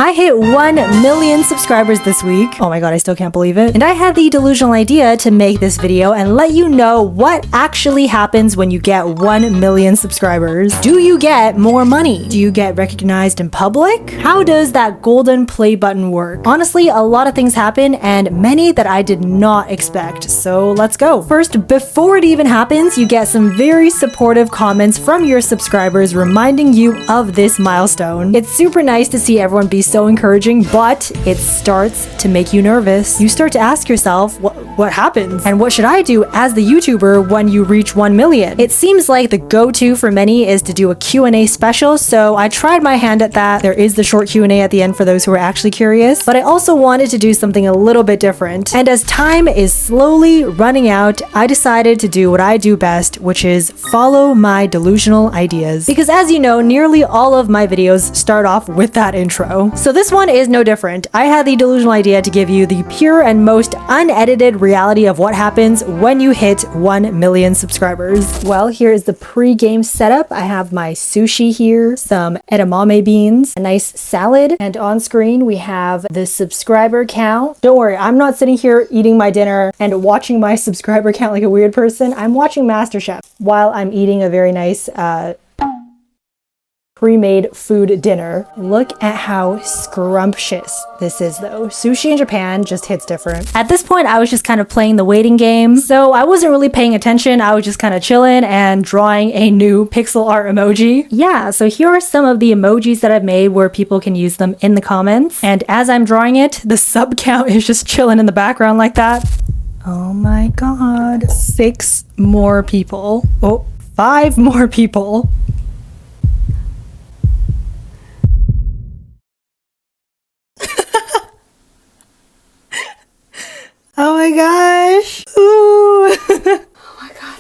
I hit 1 million subscribers this week. Oh my god, I still can't believe it. And I had the delusional idea to make this video and let you know what actually happens when you get 1 million subscribers. Do you get more money? Do you get recognized in public? How does that golden play button work? Honestly, a lot of things happen and many that I did not expect. So let's go. First, before it even happens, you get some very supportive comments from your subscribers reminding you of this milestone. It's super nice to see everyone be so encouraging, but it starts to make you nervous. You start to ask yourself, what happens? And what should I do as the YouTuber when you reach 1 million? It seems like the go-to for many is to do a Q&A special, so I tried my hand at that. There is the short Q&A at the end for those who are actually curious, but I also wanted to do something a little bit different. And as time is slowly running out, I decided to do what I do best, which is follow my delusional ideas. Because as you know, nearly all of my videos start off with that intro. So this one is no different. I had the delusional idea to give you the pure and most unedited reality of what happens when you hit 1 million subscribers. Well, here is the pre-game setup. I have my sushi here, some edamame beans, a nice salad, and on screen we have the subscriber count. Don't worry, I'm not sitting here eating my dinner and watching my subscriber count like a weird person. I'm watching MasterChef while I'm eating a very nice pre-made food dinner. Look at how scrumptious this is though. Sushi in Japan just hits different. At this point, I was just kind of playing the waiting game, so I wasn't really paying attention. I was just kind of chilling and drawing a new pixel art emoji. Yeah, so here are some of the emojis that I've made where people can use them in the comments. And as I'm drawing it, the sub count is just chilling in the background like that. Oh my god. 6 more people. Oh, 5 more people. Oh my gosh. Ooh. Oh my god.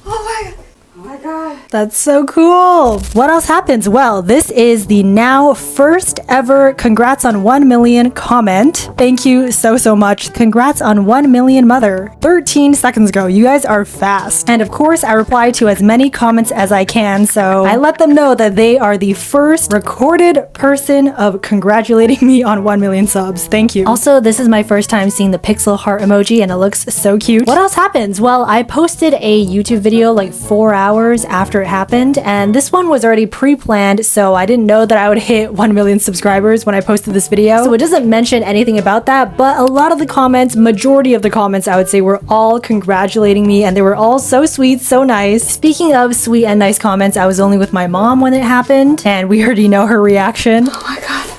Oh my god. Oh my god. That's so cool. What else happens? Well, this is the now first ever congrats on 1 million comment. Thank you so much. Congrats on 1 million mother. 13 seconds ago. You guys are fast. And of course, I reply to as many comments as I can, so I let them know that they are the first recorded person of congratulating me on 1 million subs. Thank you. Also, this is my first time seeing the pixel heart emoji and it looks so cute. What else happens? Well, I posted a YouTube video like 4 hours after it happened, and this one was already pre-planned, so I didn't know that I would hit 1 million subscribers when I posted this video, so it doesn't mention anything about that. But a lot of the comments, majority of the comments I would say, were all congratulating me, and they were all so sweet, so nice. Speaking of sweet and nice comments, I was only with my mom when it happened, and we already know her reaction. Oh my god.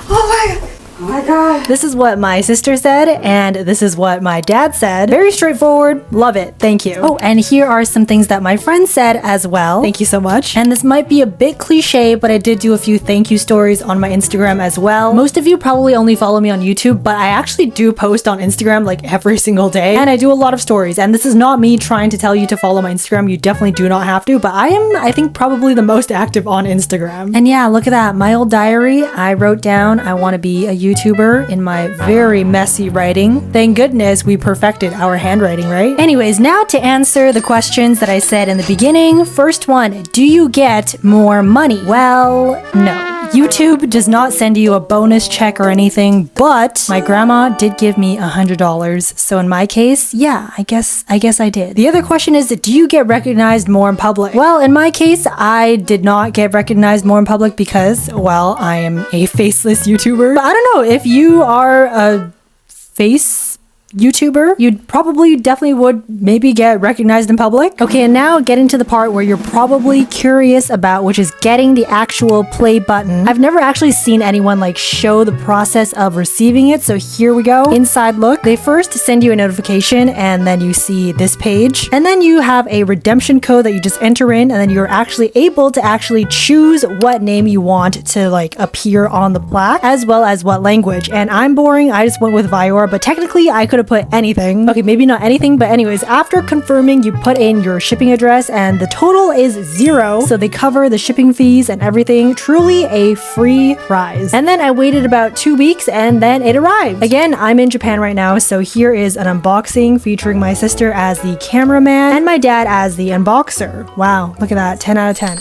Oh my god. Oh my god. This is what my sister said, and this is what my dad said. Very straightforward. Love it. Thank you. Oh, and here are some things that my friend said as well. Thank you so much. And this might be a bit cliche, but I did do a few thank you stories on my Instagram as well. Most of you probably only follow me on YouTube, but I actually do post on Instagram like every single day, and I do a lot of stories. And this is not me trying to tell you to follow my Instagram. You definitely do not have to, but I am, I think, probably the most active on Instagram. And yeah, look at that. My old diary. I wrote down I want to be a YouTuber in my very messy writing. Thank goodness we perfected our handwriting, right? Anyways, now to answer the questions that I said in the beginning. First one, do you get more money? Well, no. YouTube does not send you a bonus check or anything, but my grandma did give me $100. So in my case, yeah, I guess I did. The other question is, do you get recognized more in public? Well, in my case, I did not get recognized more in public because, well, I am a faceless YouTuber. But I don't know, if you are a face YouTuber, you'd probably definitely would maybe get recognized in public. Okay, and now getting to the part where you're probably curious about, which is getting the actual play button. I've never actually seen anyone like show the process of receiving it, so here we go. Inside look. They first send you a notification and then you see this page, and then you have a redemption code that you just enter in, and then you're actually able to actually choose what name you want to like appear on the plaque, as well as what language. And I'm boring, I just went with viyaura, but technically I could have put anything. Okay, maybe not anything, but anyways, after confirming, you put in your shipping address and the total is 0. So they cover the shipping fees and everything. Truly a free prize. And then I waited about 2 weeks and then it arrived. Again, I'm in Japan right now, so here is an unboxing featuring my sister as the cameraman and my dad as the unboxer. Wow, look at that, 10 out of 10.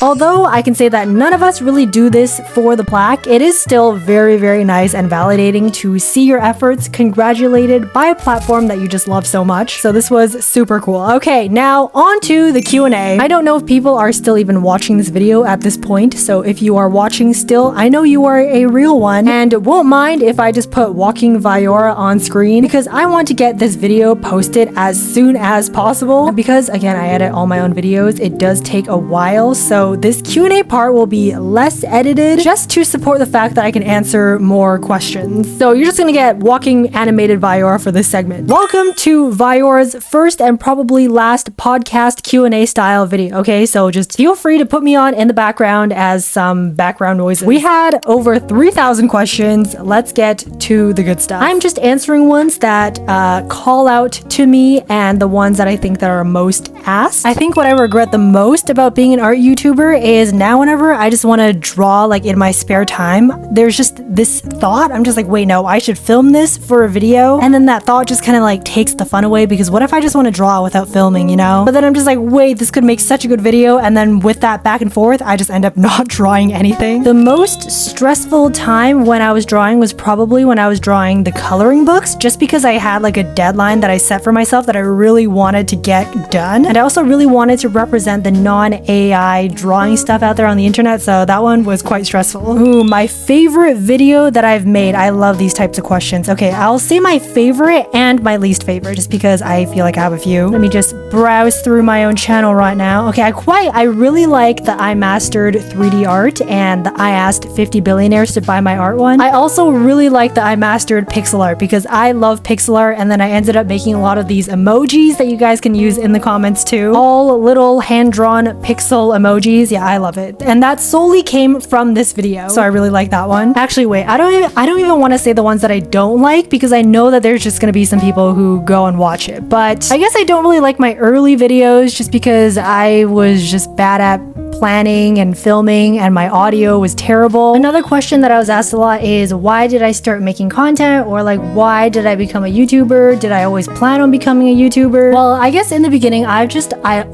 Although I can say that none of us really do this for the plaque, it is still very, very nice and validating to see your efforts congratulated by a platform that you just love so much. So this was super cool. Okay, now on to the Q&A. I don't know if people are still even watching this video at this point, so if you are watching still, I know you are a real one and won't mind if I just put walking viyaura on screen because I want to get this video posted as soon as possible. Because again, I edit all my own videos, it does take a while, so this Q&A part will be less edited just to support the fact that I can answer more questions. So you're just gonna get walking animated viyaura for this segment. Welcome to Viyaura's first and probably last podcast Q&A style video, okay? So just feel free to put me on in the background as some background noises. We had over 3,000 questions. Let's get to the good stuff. I'm just answering ones that call out to me and the ones that I think that are most asked. I think what I regret the most about being an art YouTuber is now whenever I just want to draw like in my spare time, there's just this thought. I'm just like, wait, no, I should film this for a video. And then that thought just kind of like takes the fun away because what if I just want to draw without filming, you know? But then I'm just like, wait, this could make such a good video. And then with that back and forth, I just end up not drawing anything. The most stressful time when I was drawing was probably when I was drawing the coloring books, just because I had like a deadline that I set for myself that I really wanted to get done. And I also really wanted to represent the non-AI drawing stuff out there on the internet, so that one was quite stressful. Ooh, my favorite video that I've made. I love these types of questions. Okay, I'll say my favorite and my least favorite just because I feel like I have a few. Let me just browse through my own channel right now. Okay, I really like the I mastered 3D art and the I asked 50 billionaires to buy my art one. I also really like the I mastered pixel art because I love pixel art, and then I ended up making a lot of these emojis that you guys can use in the comments too. All little hand-drawn pixel emojis. Yeah, I love it. And that solely came from this video. So I really like that one. Actually, wait, I don't even want to say the ones that I don't like because I know that there's just going to be some people who go and watch it. But I guess I don't really like my early videos just because I was just bad at planning and filming and my audio was terrible. Another question that I was asked a lot is why did I start making content, or like why did I become a YouTuber? Did I always plan on becoming a YouTuber? Well, I guess in the beginning I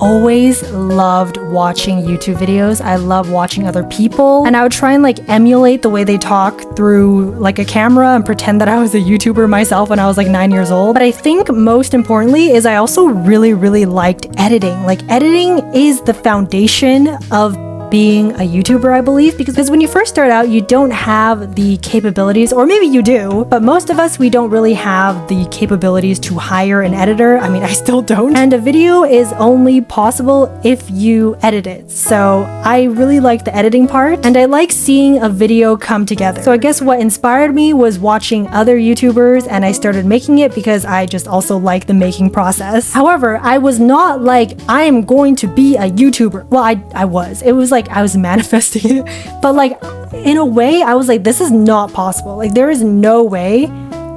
always loved watching YouTube videos. I love watching other people and I would try and like emulate the way they talk through like a camera and pretend that I was a YouTuber myself when I was like 9 years old. But I think most importantly is I also really liked editing. Like editing is the foundation of being a YouTuber, I believe, because when you first start out, you don't have the capabilities, or maybe you do, but most of us, we don't really have the capabilities to hire an editor. I mean, I still don't. And a video is only possible if you edit it. So I really like the editing part, and I like seeing a video come together. So I guess what inspired me was watching other YouTubers, and I started making it because I just also like the making process. However, I was not like, I am going to be a YouTuber. Well, I was. It was like I was manifesting it, but like in a way I was like, this is not possible. Like there is no way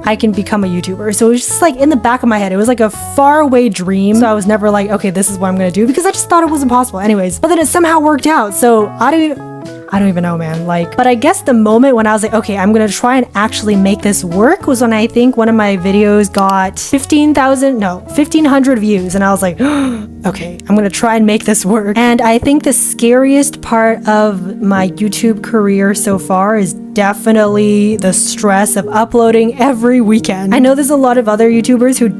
I can become a YouTuber. So it was just like in the back of my head, it was like a faraway dream. So I was never like, okay, this is what I'm gonna do, because I just thought it was impossible anyways. But then it somehow worked out. So I don't even know, man. Like, but I guess the moment when I was like, okay, I'm gonna try and actually make this work was when I think one of my videos got 1,500 views, and I was like, okay, I'm gonna try and make this work. And I think the scariest part of my YouTube career so far is definitely the stress of uploading every weekend. I know there's a lot of other YouTubers who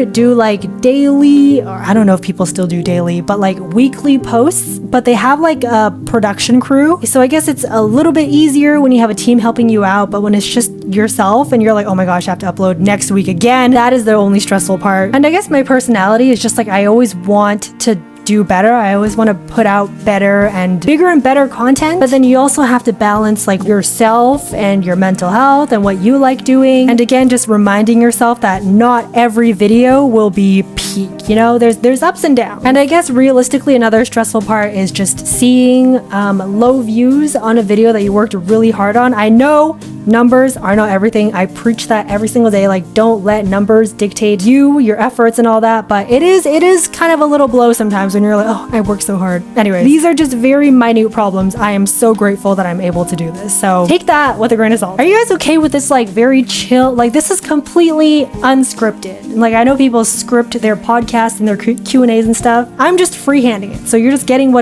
do like daily, or I don't know if people still do daily, but like weekly posts, but they have like a production crew. So I guess it's a little bit easier when you have a team helping you out, but when it's just yourself and you're like, oh my gosh, I have to upload next week again, that is the only stressful part. And I guess my personality is just like, I always want to do better. I always want to put out better and bigger and better content, but then you also have to balance like yourself and your mental health and what you like doing. And again, just reminding yourself that not every video will be peak, you know, there's ups and downs. And I guess realistically, another stressful part is just seeing low views on a video that you worked really hard on. I know numbers are not everything. I preach that every single day. Like, don't let numbers dictate you, your efforts and all that. But it is kind of a little blow sometimes when you're like, oh, I worked so hard. Anyway, these are just very minute problems. I am so grateful that I'm able to do this. So take that with a grain of salt. Are you guys okay with this like very chill? Like, this is completely unscripted. Like, I know people script their podcasts and their Q&As and stuff. I'm just freehanding it. So you're just getting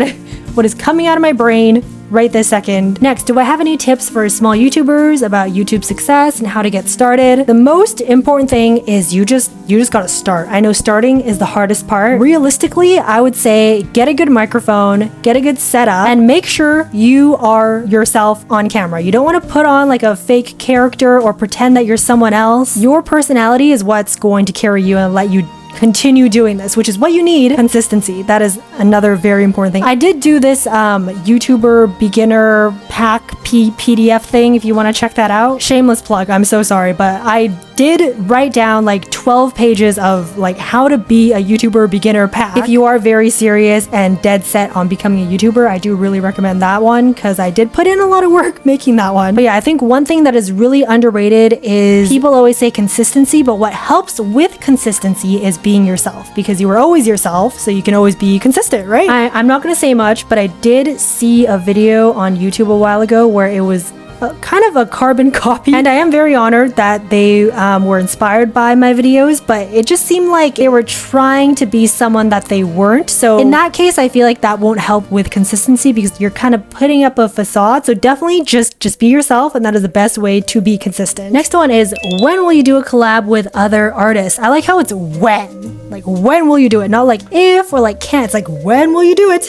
what is coming out of my brain right this second. Next, do I have any tips for small YouTubers about YouTube success and how to get started? The most important thing is you just gotta start. I know starting is the hardest part. Realistically, I would say get a good microphone, get a good setup, and make sure you are yourself on camera. You don't want to put on like a fake character or pretend that you're someone else. Your personality is what's going to carry you and let you continue doing this, which is what you need. Consistency. That is another very important thing. I did do this YouTuber beginner pack PDF thing if you want to check that out. Shameless plug, I'm so sorry, but I did write down like 12 pages of like how to be a YouTuber beginner pack. If you are very serious and dead set on becoming a YouTuber, I do really recommend that one because I did put in a lot of work making that one. But yeah, I think one thing that is really underrated is people always say consistency, but what helps with consistency is being yourself, because you are always yourself, so you can always be consistent, right? I'm not gonna say much, but I did see a video on YouTube a while ago where it was kind of a carbon copy, and I am very honored that they were inspired by my videos, but it just seemed like they were trying to be someone that they weren't. So in that case, I feel like that won't help with consistency because you're kind of putting up a facade. So definitely just be yourself, and that is the best way to be consistent. Next one is, when will you do a collab with other artists? I like how it's when. Like, when will you do it? Not like if or like can't. It's like, when will you do it?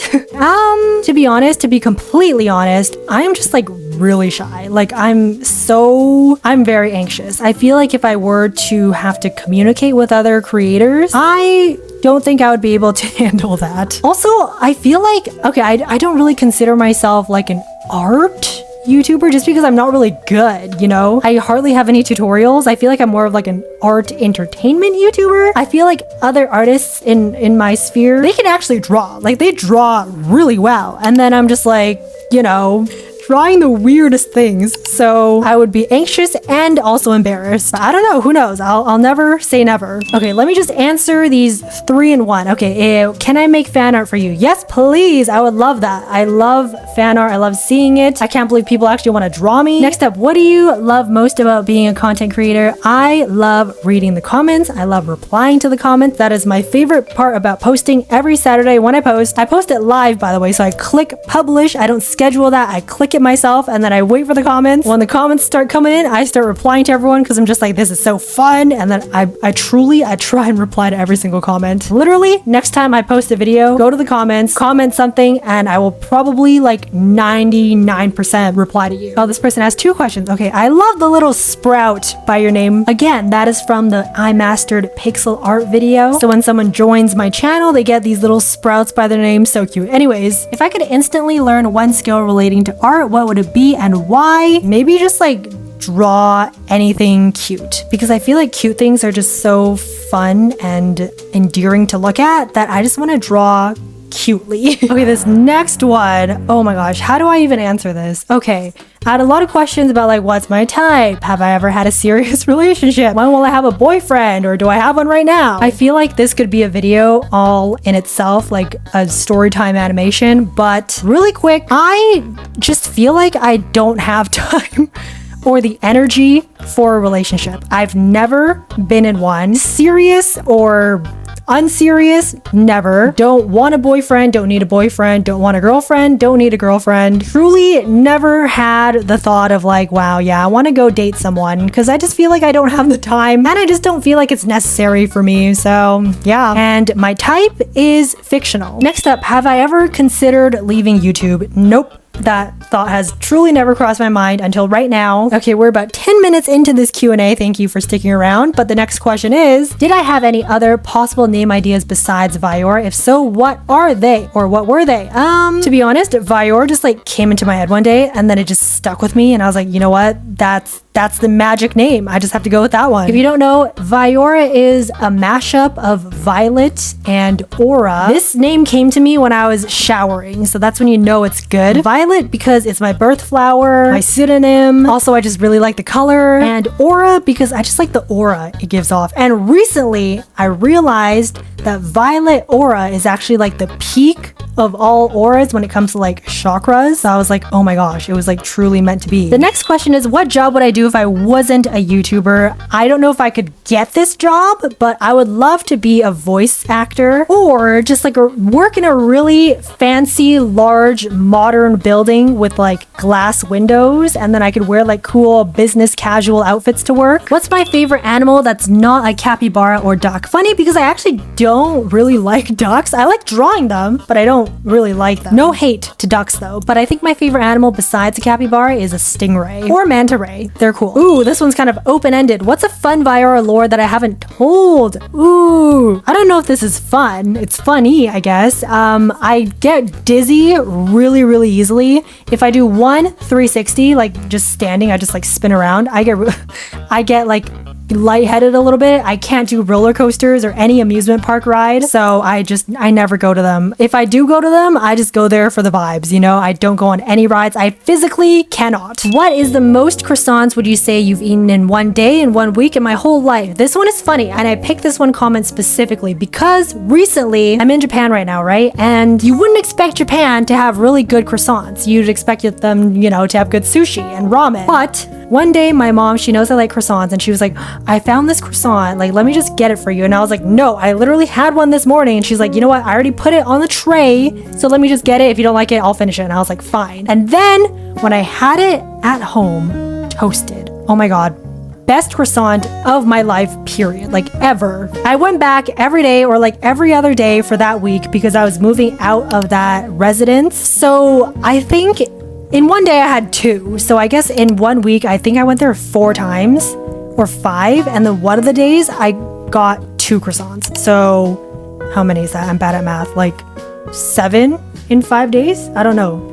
To be honest, to be completely honest, I am just like really shy. Like I'm very anxious. I feel like if I were to have to communicate with other creators, I don't think I would be able to handle that. Also, I feel like, okay, I don't really consider myself like an art YouTuber just because I'm not really good, you know? I hardly have any tutorials. I feel like I'm more of like an art entertainment YouTuber. I feel like other artists in my sphere, they can actually draw. Like they draw really well. And then I'm just like, you know, trying the weirdest things. So I would be anxious and also embarrassed. But I don't know, who knows? I'll never say never. Okay, let me just answer these 3 in 1. Okay, can I make fan art for you? Yes, please. I would love that. I love fan art. I love seeing it. I can't believe people actually want to draw me. Next up, what do you love most about being a content creator? I love reading the comments. I love replying to the comments. That is my favorite part about posting. Every Saturday when I post it live, by the way. So I click publish. I don't schedule that. I click it myself and then I wait for the comments. When the comments start coming in, I start replying to everyone because I'm just like, this is so fun. And then I try and reply to every single comment. Literally, next time I post a video, go to the comments, comment something, and I will probably like 99% reply to you. Oh, this person has 2 questions. Okay, I love the little sprout by your name. Again, that is from the I Mastered Pixel Art video. So when someone joins my channel, they get these little sprouts by their name. So cute. Anyways, if I could instantly learn one skill relating to art, what would it be and why? Maybe just like draw anything cute, because I feel like cute things are just so fun and endearing to look at that I just want to draw cutely. Okay, this next one, oh my gosh, how do I even answer this? Okay, I had a lot of questions about like, what's my type? Have I ever had a serious relationship? When will I have a boyfriend, or do I have one right now? I feel like this could be a video all in itself, like a story time animation, but really quick, I just feel like I don't have time or the energy for a relationship. I've never been in one. Serious or unserious, never. Don't want a boyfriend, don't need a boyfriend, don't want a girlfriend, don't need a girlfriend. Truly never had the thought of like, wow, yeah, I want to go date someone, because I just feel like I don't have the time and I just don't feel like it's necessary for me. So yeah. And my type is fictional. Next up, have I ever considered leaving YouTube? Nope. That thought has truly never crossed my mind until right now. Okay, we're about 10 minutes into this Q&A. Thank you for sticking around. But the next question is, did I have any other possible name ideas besides Viyaura? If so, what are they, or what were they? To be honest, Viyaura just like came into my head one day and then it just stuck with me and I was like, you know what? That's the magic name. I just have to go with that one. If you don't know, Viyaura is a mashup of violet and aura. This name came to me when I was showering, so that's when you know it's good. Violet because it's my birth flower, my pseudonym. Also, I just really like the color. And aura because I just like the aura it gives off. And recently, I realized that violet aura is actually like the peak of all auras when it comes to like chakras. So I was like, oh my gosh, it was like truly meant to be. The next question is, what job would I do if I wasn't a YouTuber? I don't know if I could get this job, but I would love to be a voice actor or just like work in a really fancy, large, modern building with like glass windows, and then I could wear like cool business casual outfits to work. What's my favorite animal that's not a capybara or duck? Funny because I actually don't really like ducks. I like drawing them, but I don't really like them. No hate to ducks though, but I think my favorite animal besides a capybara is a stingray or manta ray. They're cool. Ooh, this one's kind of open-ended. What's a fun viyaura lore that I haven't told? Ooh, I don't know if this is fun. It's funny, I guess. I get dizzy really easily. If I do one 360, like just standing, I just like spin around. I get like lightheaded a little bit. I can't do roller coasters or any amusement park ride, so I never go to them. If I do go to them, I just go there for the vibes, you know? I don't go on any rides. I physically cannot. What is the most croissants would you say you've eaten in one day, in 1 week, in my whole life? This one is funny, and I picked this one comment specifically because recently, I'm in Japan right now, right? And you wouldn't expect Japan to have really good croissants. You'd expect them, you know, to have good sushi and ramen. But one day my mom, she knows I like croissants, and she was like, I found this croissant, like, let me just get it for you. And I was like, no, I literally had one this morning. And she's like, you know what? I already put it on the tray, so let me just get it. If you don't like it, I'll finish it. And I was like, fine. And then when I had it at home, toasted. Oh my God. Best croissant of my life, period. Like ever. I went back every day or like every other day for that week because I was moving out of that residence. So I think in one day I had 2. So I guess in 1 week, I think I went there 4 times or 5. And then one of the days I got 2 croissants. So how many is that? I'm bad at math. Like 7 in 5 days? I don't know.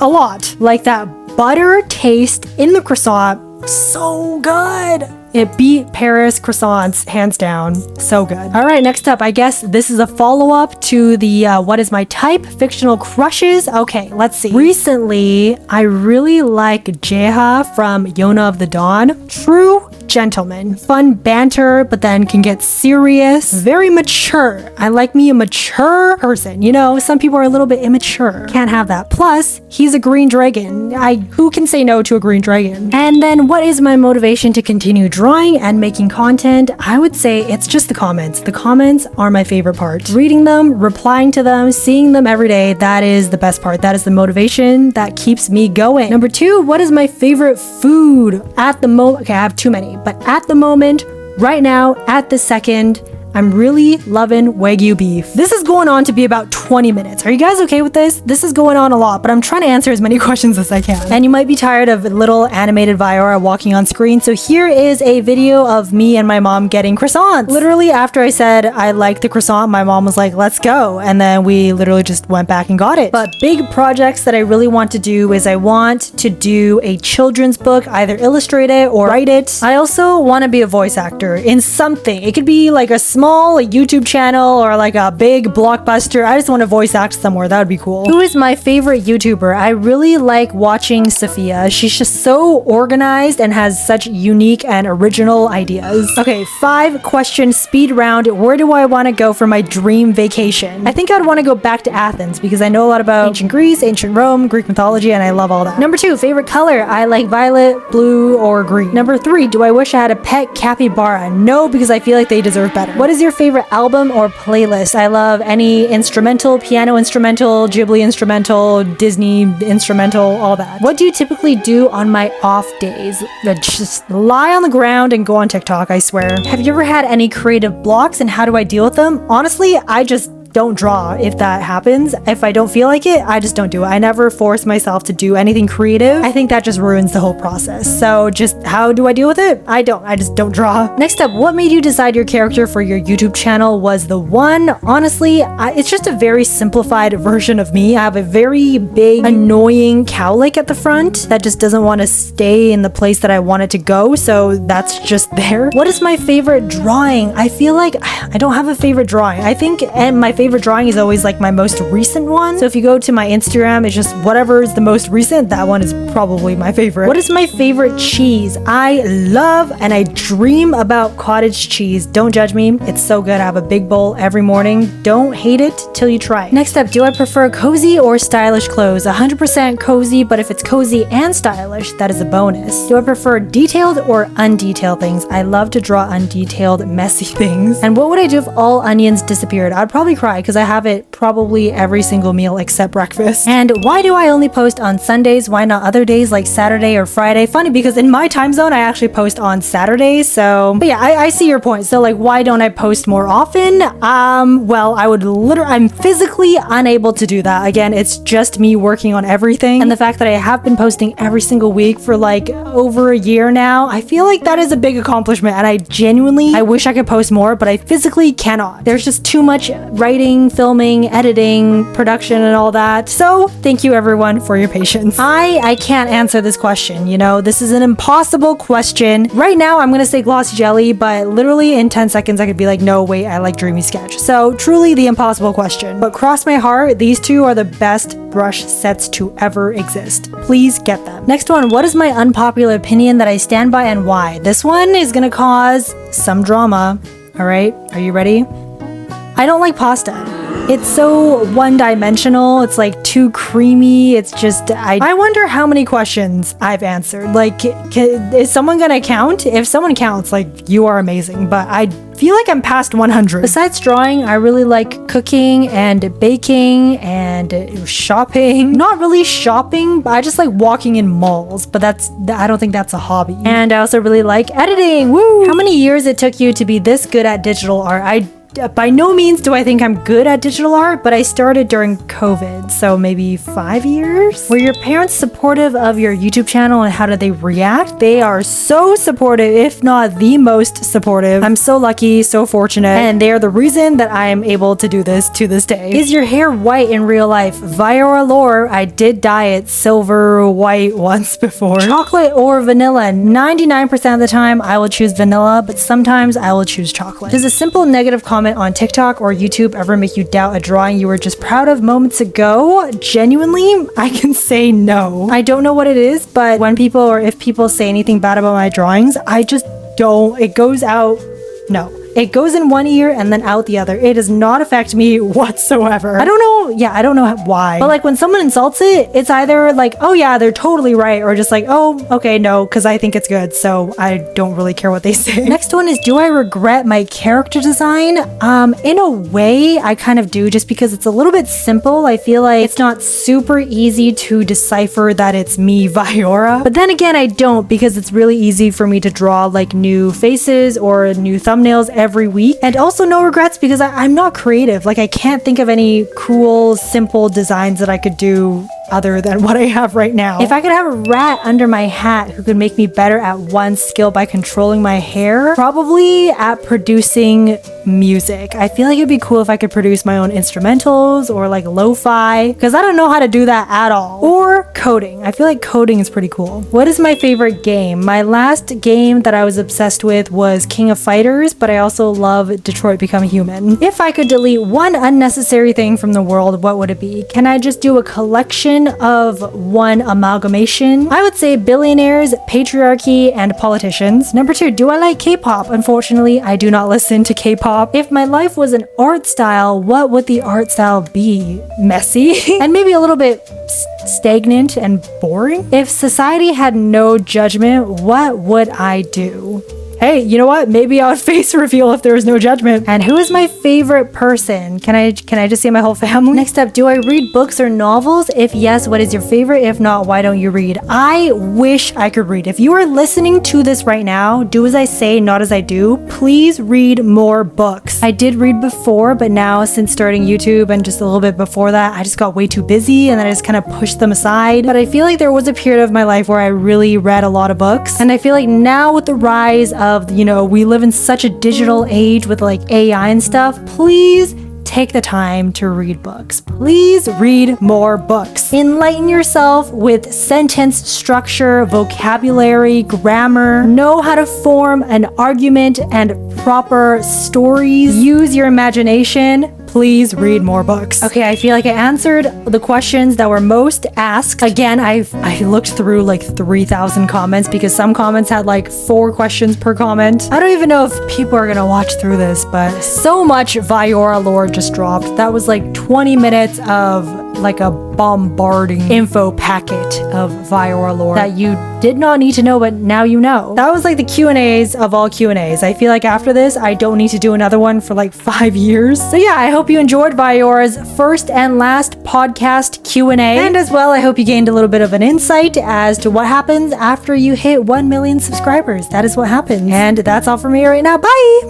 A lot. Like that butter taste in the croissant. So good. It beat Paris croissants hands down. So good. All right, next up, I guess this is a follow-up to the what is my type fictional crushes. Okay, let's see. Recently, I really like Jeha from Yona of the Dawn. True gentleman. Fun banter, but then can get serious. Very mature. I like me a mature person. You know, some people are a little bit immature. Can't have that. Plus, he's a green dragon. Who can say no to a green dragon? And then what is my motivation to continue drawing and making content? I would say it's just the comments. The comments are my favorite part. Reading them, replying to them, seeing them every day, that is the best part. That is the motivation that keeps me going. Number 2, what is my favorite food? At the moment, okay, I have too many, but at the moment, right now, at this second, I'm really loving Wagyu beef. This is going on to be about 20 minutes. Are you guys okay with this? This is going on a lot, but I'm trying to answer as many questions as I can. And you might be tired of little animated viyaura walking on screen, so here is a video of me and my mom getting croissants. Literally, after I said I liked the croissant, my mom was like, let's go. And then we literally just went back and got it. But big projects that I really want to do is I want to do a children's book, either illustrate it or write it. I also want to be a voice actor in something. It could be like a small YouTube channel or like a big blockbuster. I just want to voice act somewhere. That would be cool. Who is my favorite YouTuber? I really like watching Sophia. She's just so organized and has such unique and original ideas. Okay, 5 question speed round. Where do I want to go for my dream vacation? I think I'd want to go back to Athens because I know a lot about ancient Greece, ancient Rome, Greek mythology, and I love all that. Number 2, favorite color. I like violet, blue, or green. Number 3, do I wish I had a pet capybara? No, because I feel like they deserve better. What is your favorite album or playlist? I love any instrumental, piano instrumental, Ghibli instrumental, Disney instrumental, all that. What do you typically do on my off days? Just lie on the ground and go on TikTok, I swear. Have you ever had any creative blocks and how do I deal with them? Honestly, I just don't draw if that happens. If I don't feel like it, I just don't do it. I never force myself to do anything creative. I think that just ruins the whole process. So just how do I deal with it? I just don't draw. Next up, what made you decide your character for your YouTube channel was the one? Honestly, it's just a very simplified version of me. I have a very big, annoying cowlick at the front that just doesn't want to stay in the place that I want it to go. So that's just there. What is my favorite drawing? I feel like I don't have a favorite drawing. I think my favorite drawing is always like my most recent one. So if you go to my Instagram, it's just whatever is the most recent, that one is probably my favorite. What is my favorite cheese? I love and I dream about cottage cheese. Don't judge me. It's so good. I have a big bowl every morning. Don't hate it till you try it. Next up, do I prefer cozy or stylish clothes? 100% cozy, but if it's cozy and stylish, that is a bonus. Do I prefer detailed or undetailed things? I love to draw undetailed, messy things. And what would I do if all onions disappeared? I'd probably cry because I have it probably every single meal except breakfast. And why do I only post on Sundays? Why not other days like Saturday or Friday? Funny because in my time zone, I actually post on Saturdays. So, but yeah, I see your point. So like, why don't I post more often? Well, I'm physically unable to do that. Again, it's just me working on everything. And the fact that I have been posting every single week for like over a year now, I feel like that is a big accomplishment. And I wish I could post more, but I physically cannot. There's just too much writing, filming, editing, production, and all that. So thank you everyone for your patience. I can't answer this question. You know, this is an impossible question. Right now, I'm gonna say glossy jelly, but literally in 10 seconds, I could be like, no, wait, I like dreamy sketch. So truly the impossible question. But cross my heart, these two are the best brush sets to ever exist. Please get them. Next one, what is my unpopular opinion that I stand by and why? This one is gonna cause some drama. All right, are you ready? I don't like pasta. It's so one-dimensional. It's like too creamy. It's just, I wonder how many questions I've answered. Like, is someone gonna count? If someone counts, like, you are amazing. But I feel like I'm past 100. Besides drawing, I really like cooking and baking and shopping. Not really shopping, but I just like walking in malls. But I don't think that's a hobby. And I also really like editing. Woo! How many years it took you to be this good at digital art? By no means do I think I'm good at digital art, but I started during COVID, so maybe 5 years. Were your parents supportive of your YouTube channel and how did they react? They are so supportive, if not the most supportive. I'm so lucky, so fortunate, and they are the reason that I am able to do this to this day. Is your hair white in real life? Viyaura lore, I did dye it silver white once before. Chocolate or vanilla? 99% of the time I will choose vanilla, but sometimes I will choose chocolate. Does a simple negative comment on TikTok or YouTube ever make you doubt a drawing you were just proud of moments ago? Genuinely, I can say no. I don't know what it is, but when people or if people say anything bad about my drawings, I just don't. It goes out. No. It goes in one ear and then out the other. It does not affect me whatsoever. I don't know. Yeah, I don't know why. But like when someone insults it, it's either like, oh yeah, they're totally right. Or just like, oh, okay, no, because I think it's good. So I don't really care what they say. Next one is, do I regret my character design? In a way, I kind of do, just because it's a little bit simple. I feel like it's not super easy to decipher that it's me, Viyaura. But then again, I don't, because it's really easy for me to draw like new faces or new thumbnails every week. And also no regrets, because I'm not creative. Like I can't think of any cool, simple designs that I could do other than what I have right now. If I could have a rat under my hat who could make me better at one skill by controlling my hair, probably at producing music. I feel like it'd be cool if I could produce my own instrumentals or like lo-fi, because I don't know how to do that at all. Or coding. I feel like coding is pretty cool. What is my favorite game? My last game that I was obsessed with was King of Fighters, but I also love Detroit Become Human. If I could delete one unnecessary thing from the world, what would it be? Can I just do a collection of one amalgamation? I would say billionaires, patriarchy, and politicians. Number 2, do I like K-pop? Unfortunately, I do not listen to K-pop. If my life was an art style, what would the art style be? Messy and maybe a little bit stagnant and boring. If society had no judgment, what would I do? Hey, you know what? Maybe I would face reveal if there was no judgment. And who is my favorite person? Can I just say my whole family? Next up, do I read books or novels? If yes, what is your favorite? If not, why don't you read? I wish I could read. If you are listening to this right now, do as I say, not as I do. Please read more books. I did read before, but now since starting YouTube and just a little bit before that, I just got way too busy and then I just kind of pushed them aside. But I feel like there was a period of my life where I really read a lot of books. And I feel like now with the rise of, we live in such a digital age with like AI and stuff, please take the time to read books. Please read more books. Enlighten yourself with sentence structure, vocabulary, grammar. Know how to form an argument and proper stories. Use your imagination. please read more books. Okay, I feel like I answered the questions that were most asked. Again, I looked through like 3,000 comments because some comments had like 4 questions per comment. I don't even know if people are gonna watch through this, but so much viyaura lore just dropped. That was like 20 minutes of like a bombarding info packet of viyaura lore that you did not need to know, but now you know. That was like the Q&As of all Q&As. I feel like after this, I don't need to do another one for like 5 years. So yeah, I hope you enjoyed Viyaura's first and last podcast Q&A. And as well, I hope you gained a little bit of an insight as to what happens after you hit 1 million subscribers. That is what happens. And that's all for me right now. Bye!